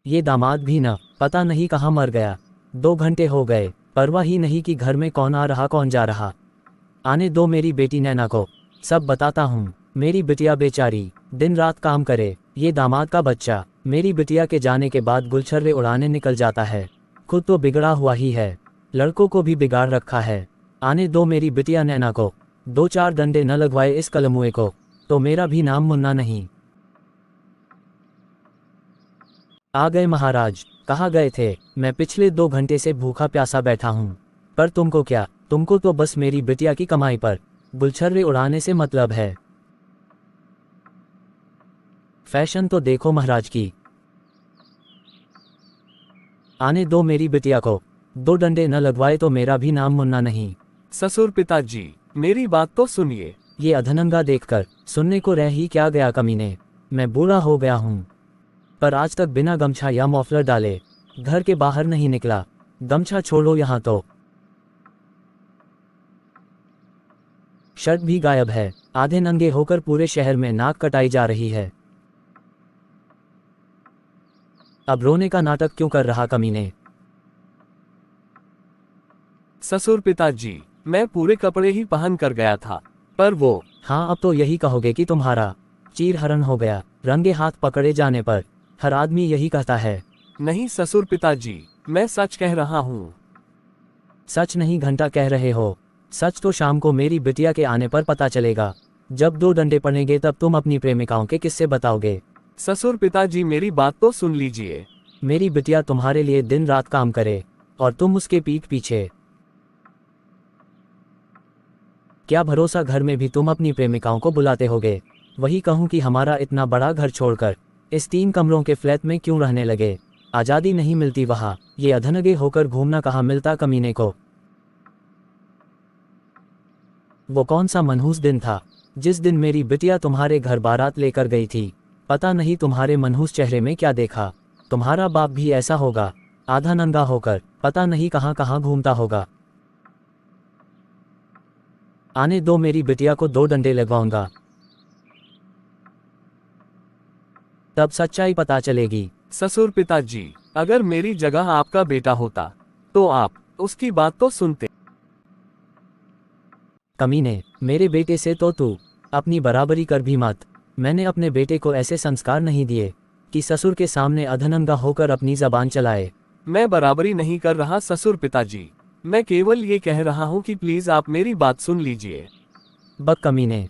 ये दामाद भी न पता नहीं कहाँ मर गया। 2 घंटे हो गए, परवाह ही नहीं कि घर में कौन आ रहा कौन जा रहा। आने दो मेरी बेटी नैना को, सब बताता हूँ। मेरी बिटिया बेचारी दिन रात काम करे, ये दामाद का बच्चा मेरी बिटिया के जाने के बाद गुलछर्रे उड़ाने निकल जाता है। खुद तो बिगड़ा हुआ ही है, लड़कों को भी बिगाड़ रखा है। आने दो मेरी बिटिया नैना को, 2-4 डंडे न लगवाए इस कलमुए को तो मेरा भी नाम मुन्ना नहीं। आ गए महाराज, कहाँ गए थे? मैं पिछले 2 घंटे से भूखा प्यासा बैठा हूँ। पर तुमको क्या, तुमको तो बस मेरी बिटिया की कमाई पर गुलछर्रे उड़ाने से मतलब है। फैशन तो देखो महाराज की। आने दो मेरी बिटिया को, 2 डंडे न लगवाए तो मेरा भी नाम मुन्ना नहीं। ससुर पिताजी, मेरी बात तो सुनिए। ये अधनंगा देखकर सुनने को रह ही क्या गया कमीने। मैं बूढ़ा हो गया हूँ, पर आज तक बिना गमछा या मफलर डाले घर के बाहर नहीं निकला। गमछा छोड़ो यहाँ तो शर्ट भी गायब है। आधे नंगे होकर पूरे शहर में नाक कटाई जा रही है। अब रोने का नाटक क्यों कर रहा कमीने? ससुर पिताजी, मैं पूरे कपड़े ही पहन कर गया था, पर वो। हाँ, अब तो यही कहोगे कि तुम्हारा चीर हरण हो गया। रंगे हाथ पकड़े जाने पर हर आदमी यही कहता है। नहीं ससुर पिताजी, मैं सच कह रहा हूँ। सच नहीं घंटा कह रहे हो। सच तो शाम को मेरी बिटिया के आने पर पता चलेगा। जब 2 डंडे पड़ेंगे तब तुम अपनी प्रेमिकाओं के किस्से बताओगे। ससुर पिताजी, मेरी बात तो सुन लीजिए। मेरी बिटिया तुम्हारे लिए दिन रात काम करे और तुम उसके पीठ पीछे। क्या भरोसा घर में भी तुम अपनी प्रेमिकाओं को बुलाते होगे। वही कहूँ कि हमारा इतना बड़ा घर छोड़कर इस 3 कमरों के फ्लैट में क्यों रहने लगे। आज़ादी नहीं मिलती वहाँ। ये अधनगे होकर घूमना कहाँ मिलता कमीने को। वो कौन सा मनहूस दिन था जिस दिन मेरी बिटिया तुम्हारे घर बारात लेकर गई थी। पता नहीं तुम्हारे मनहूस चेहरे में क्या देखा। तुम्हारा बाप भी ऐसा होगा, आधा नंगा होकर पता नहीं कहाँ कहाँ घूमता होगा। आने दो मेरी बिटिया को, 2 डंडे लगवाऊंगा, तब सच्चाई पता चलेगी। ससुर पिताजी, अगर मेरी जगह आपका बेटा होता तो आप उसकी बात तो सुनते। कमीने, मेरे बेटे से तो तू अपनी बराबरी कर भी मत। मैंने अपने बेटे को ऐसे संस्कार नहीं दिए कि ससुर के सामने अधनंगा होकर अपनी जबान चलाए। मैं बराबरी नहीं कर रहा ससुर पिताजी, मैं केवल ये कह रहा हूँ कि प्लीज आप मेरी बात सुन लीजिए। बक कमीने,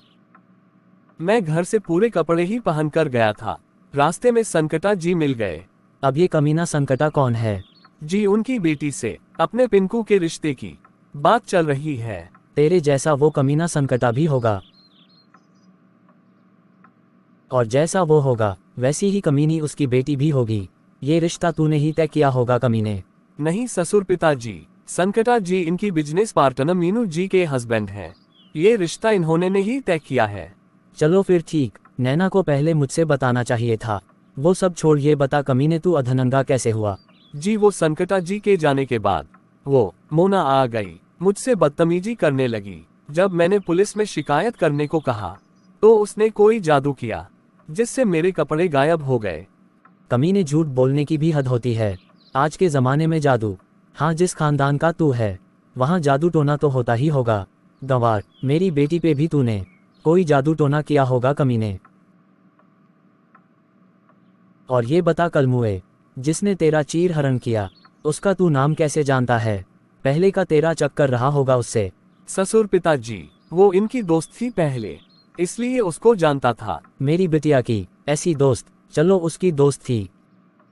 मैं घर से पूरे कपड़े ही पहन कर गया था। रास्ते में संकटा जी मिल गए। अब ये कमीना संकटा कौन है? जी, उनकी बेटी से अपने पिंकू के रिश्ते की बात चल रही है। तेरे जैसा वो कमीना संकटा भी होगा, और जैसा वो होगा वैसी ही कमीनी उसकी बेटी भी होगी। ये रिश्ता तूने ही तय किया होगा कमीने। नहीं ससुर पिताजी, संकटा जी इनकी बिजनेस पार्टनर मीनू जी के हस्बैंड हैं। ये रिश्ता इन्होंने ने ही तय किया है। चलो फिर ठीक, नैना को पहले मुझसे बताना चाहिए था। वो सब छोड़, ये बता कमीने तू अधनंगा कैसे हुआ? जी, वो संकटा जी के जाने के बाद वो मोना आ गई, मुझसे बदतमीजी करने लगी। जब मैंने पुलिस में शिकायत करने को कहा तो उसने कोई जादू किया जिससे मेरे कपड़े गायब हो गए। कमीने, झूठ बोलने की भी हद होती है। आज के ज़माने में जादू, हाँ जिस खानदान का तू है वहाँ जादू टोना तो होता ही होगा। गंवार, मेरी बेटी पे भी तूने कोई जादू टोना किया होगा कमीने। और ये बता कलमुए, जिसने तेरा चीर हरण किया उसका तू नाम कैसे जानता है? पहले का तेरा चक्कर रहा होगा उससे। ससुर पिताजी, वो इनकी दोस्त थी पहले, इसलिए उसको जानता था। मेरी बिटिया की ऐसी दोस्त? चलो उसकी दोस्त थी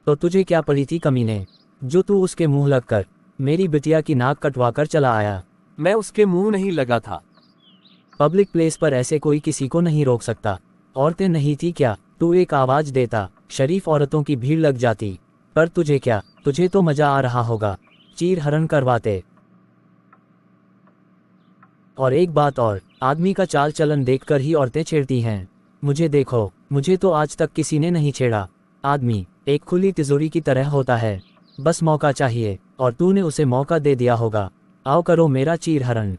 तो तुझे क्या पड़ी थी कमीने, जो तू उसके मुंह लगकर मेरी बिटिया की नाक कटवा कर चला आया? मैं उसके मुंह नहीं लगा था। पब्लिक प्लेस पर ऐसे कोई किसी को नहीं रोक सकता। औरतें नहीं थी क्या? तू एक आवाज देता, शरीफ औरतों की भीड़ लग जाती। पर तुझे क्या, तुझे तो मजा आ रहा होगा चीर हरण करवाते। और एक बात और, आदमी का चाल चलन देखकर ही औरतें छेड़ती हैं। मुझे देखो, मुझे तो आज तक किसी ने नहीं छेड़ा। आदमी एक खुली तिजोरी की तरह होता है, बस मौका चाहिए, और तूने उसे मौका दे दिया होगा। आओ करो मेरा चीर हरण।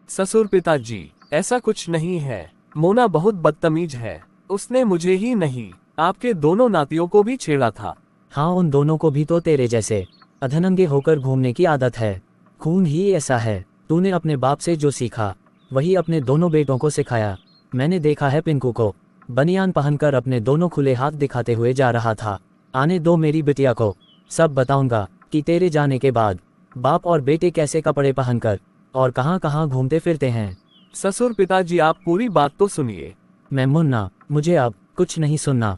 ससुर पिताजी, ऐसा कुछ नहीं है। मोना बहुत बदतमीज है। उसने मुझे ही नहीं, आपके दोनों नातियों को भी छेड़ा था। हाँ, उन दोनों को भी तो तेरे जैसे अधनंगे होकर घूमने की आदत है। खून ही ऐसा है। तूने अपने बाप से जो सीखा वही अपने दोनों बेटों को सिखाया। मैंने देखा है पिंकू को बनियान पहनकर अपने दोनों खुले हाथ दिखाते हुए जा रहा था। आने दो मेरी बिटिया को, सब बताऊंगा कि तेरे जाने के बाद बाप और बेटे कैसे कपड़े पहनकर और कहाँ कहाँ घूमते फिरते हैं। ससुर पिताजी, आप पूरी बात तो सुनिए। मैं मुन्ना, मुझे अब कुछ नहीं सुनना।